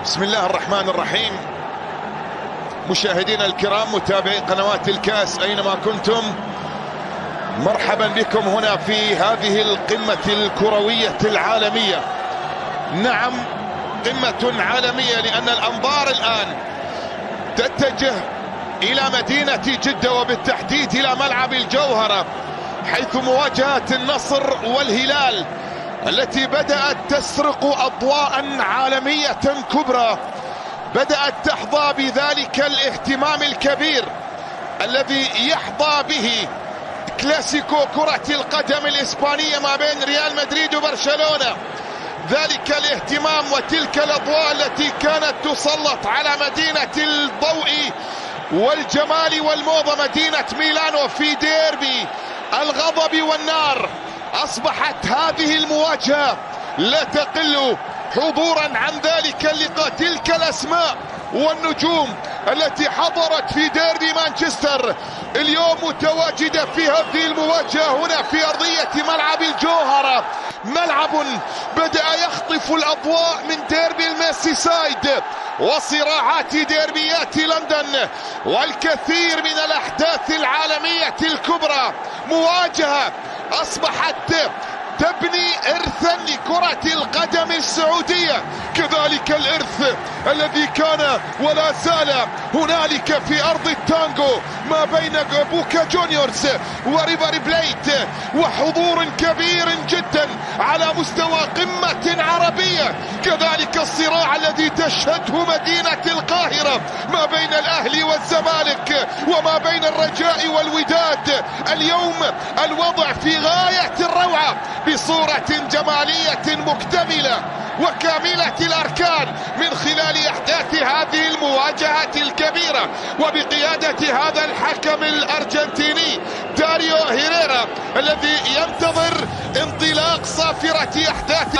بسم الله الرحمن الرحيم. مشاهدينا الكرام، متابعي قنوات الكاس اينما كنتم، مرحبا بكم هنا في هذه القمة الكروية العالمية. نعم، قمة عالمية، لأن الأنظار الآن تتجه إلى مدينة جدة وبالتحديد إلى ملعب الجوهرة، حيث مواجهة النصر والهلال التي بدأت تسرق أضواء عالمية كبرى، بدأت تحظى بذلك الاهتمام الكبير الذي يحظى به كلاسيكو كرة القدم الإسبانية ما بين ريال مدريد وبرشلونة. ذلك الاهتمام وتلك الأضواء التي كانت تسلط على مدينة الضوء والجمال والموضة، مدينة ميلانو، في ديربي الغضب والنار. أصبحت هذه المواجهة لا تقل حضورا عن ذلك اللقاء. تلك الأسماء والنجوم التي حضرت في ديربي مانشستر اليوم متواجدة في هذه المواجهة هنا في أرضية ملعب الجوهرة. ملعب بدأ يخطف الأضواء من ديربي الميرسيسايد وصراعات ديربيات لندن والكثير من الأحداث العالمية الكبرى. مواجهة أصبحت تبني إرثا لكرة القدم السعودية، كذلك الإرث الذي كان ولا زال هنالك في أرض التانغو ما بين بوكا جونيورز وريفر بليت، وحضور كبير جدا على مستوى قمة عربية. كذلك الصراع الذي تشهده مدينة القاهرة ما بين الأهلي والزمالك وما بين الرجاء والوداد. اليوم الوضع في غاية الروعة بصورة جمالية مكتملة وكاملة الأركان من خلال أحداث هذه المواجهة الكبيرة، وبقيادة هذا الحكم الأرجنتيني داريو هيريرا الذي ينتظر انطلاق صافرة أحداث،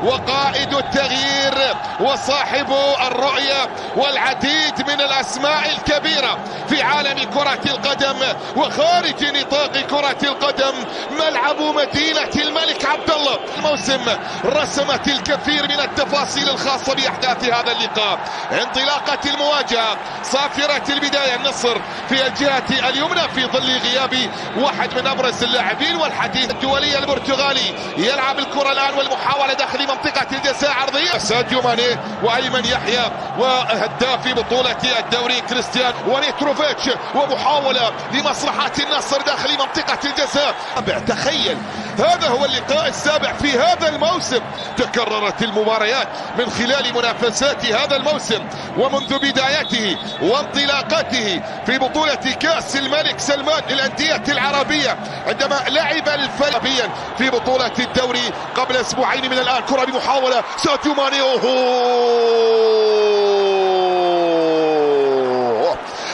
وقائد التغيير وصاحب الرؤية والعديد من الأسماء الكبيرة في عالم كرة القدم وخارج نطاق كرة القدم. ملعب مدينة الملك عبدالله الموسم رسمت الكثير من التفاصيل الخاصة بأحداث هذا اللقاء. انطلاقة المواجهة، صافرة البداية، النصر في الجهة اليمنى في ظل غياب واحد من أبرز اللاعبين، والحديث الدولي البرتغالي يلعب الكرة الآن والمحاولة داخل منطقة الجزاء عرضية. ساديو ماني وأيمن يحيى وهداف بطولة الدوري كريستيان ونيتروفيتش، ومحاولة لمصلحة النصر داخل منطقة الجزاء. تخيل، هذا هو اللقاء السابع في هذا الموسم. تكررت المباريات من خلال منافسات هذا الموسم ومنذ بدايته وانطلاقته في بطولة كأس الملك سلمان للأندية العربية، عندما لعب الفريقين في بطولة الدوري قبل أسبوعين من الآن. كرة بمحاولة ساديو ماني،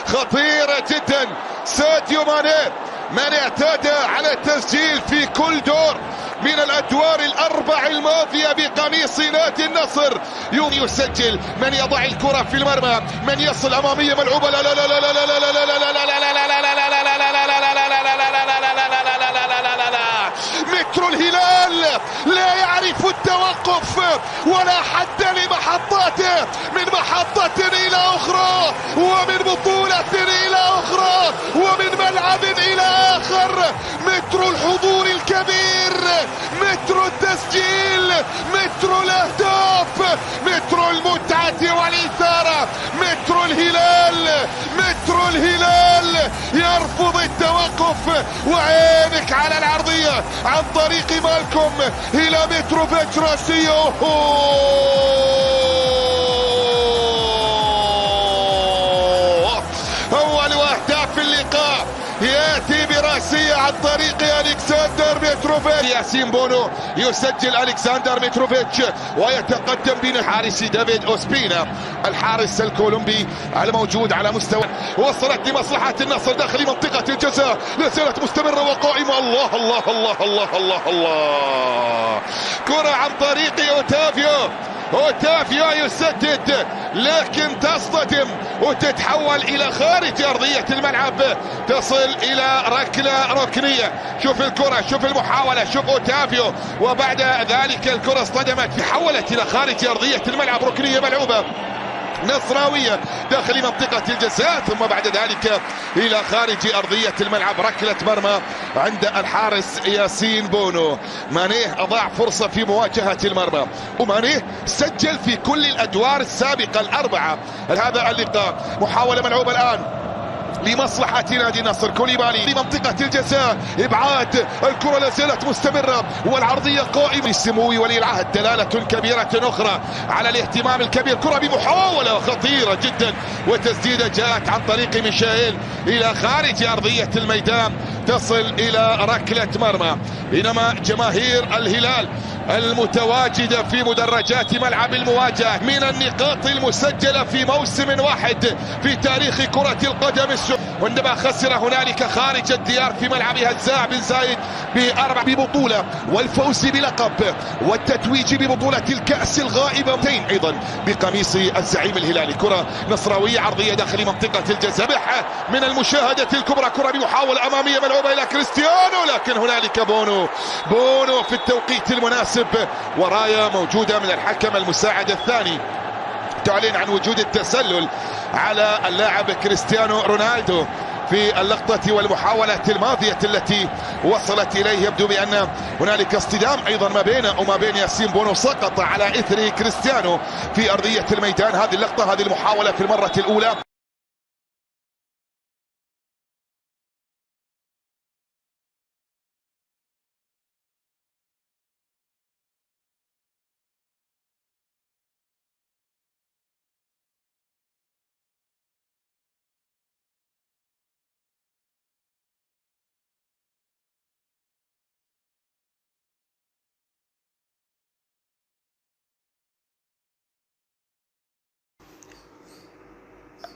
خطيرة جدا. ساديو ماني من اعتاد على التسجيل في كل دور من الأدوار الأربع الماضية بقميص نادي النصر. يسجل، من يضع الكرة في المرمى، من يصل أمامية ملعوبة، لا لا لا لا لا لا لا لا لا مترو الهلال لا يعرف التوقف ولا حد لمحطاته، من محطة إلى أخرى ومن بطولة إلى أخرى ومن ملعب إلى آخر. مترو الحضور الكبير، مترو التسجيل، مترو الأهداف، مترو المتعة والإثارة. مترو الهلال، مترو الهلال يرفض التوقف، وعينك على العرضية عن طريق مالكم إلى متروفيتش راسيو. أول أهداف اللقاء يأتي براسية عن طريق ألكسندر متروفيتش. ياسين بونو يسجل ألكسندر متروفيتش ويتقدم بين حارس دافيد أوسبينا الحارس الكولومبي الموجود على مستوى. وصلت لمصلحة النصر داخل منطقة الجزاء، لا زالت مستمرة وقائمة. الله الله الله الله الله الله، الكرة عن طريق أوتافيو. أوتافيو يسدد لكن تصطدم وتتحول إلى خارج أرضية الملعب، تصل إلى ركلة ركنية. شوف الكرة، شوف المحاولة، شوف أوتافيو، وبعد ذلك الكرة اصطدمت تحولت إلى خارج أرضية الملعب، ركنية ملعوبة نصراوية داخل منطقة الجزاء، ثم بعد ذلك إلى خارج أرضية الملعب، ركلة مرمى عند الحارس ياسين بونو. مانيه أضاع فرصة في مواجهة المرمى، ومانيه سجل في كل الأدوار السابقة الأربعة. هذا اللقاء محاولة ملعوبة الآن لمصلحة نادي النصر. كوليبالي لمنطقة الجزاء، إبعاد الكرة لازالت مستمرة والعرضية قائمة. السموي ولي العهد دلالة كبيرة أخرى على الاهتمام الكبير. كرة بمحاولة خطيرة جدا وتسديدة جاءت عن طريق ميشائيل إلى خارج أرضية الميدان، تصل إلى ركلة مرمى. بينما جماهير الهلال المتواجدة في مدرجات ملعب المواجهة من النقاط المسجلة في موسم واحد في تاريخ كرة القدم السعودية، وعندما خسر هنالك خارج الديار في ملعب هزاع بن زايد ببطولة والفوز بلقب والتتويج ببطولة الكأس الغائبة أيضا بقميص الزعيم الهلالي. كرة نصراوية عرضية داخل منطقة الجزاء من المشاهدة الكبرى. كرة بمحاولة أمامية ملعوبة إلى كريستيانو، لكن هنالك بونو في التوقيت المناسب، وراية موجودة من الحكم المساعد الثاني تعلن عن وجود التسلل على اللاعب كريستيانو رونالدو في اللقطة والمحاولة الماضية التي وصلت إليه. يبدو بأن هنالك اصطدام أيضا ما بينه وما بين ياسين بونو، سقط على إثر كريستيانو في أرضية الميدان. هذه اللقطة، هذه المحاولة في المرة الأولى.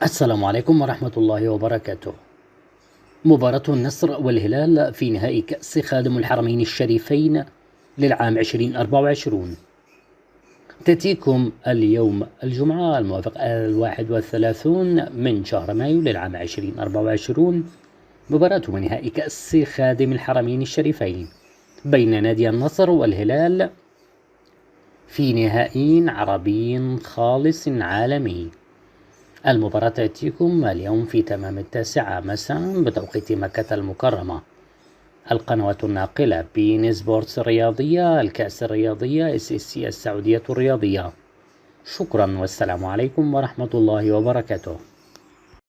السلام عليكم ورحمة الله وبركاته. مباراة النصر والهلال في نهائي كأس خادم الحرمين الشريفين للعام 2024 تأتيكم اليوم الجمعة الموافق 31 من شهر مايو للعام 2024. مباراة نهائي كأس خادم الحرمين الشريفين بين نادي النصر والهلال في نهائي عربي خالص عالمي. المباراة تأتيكم اليوم في تمام 9 مساء بتوقيت مكة المكرمة. القنوات الناقلة بين سبورتس الرياضية، الكأس الرياضية، SSC السعودية الرياضية. شكرا والسلام عليكم ورحمة الله وبركاته.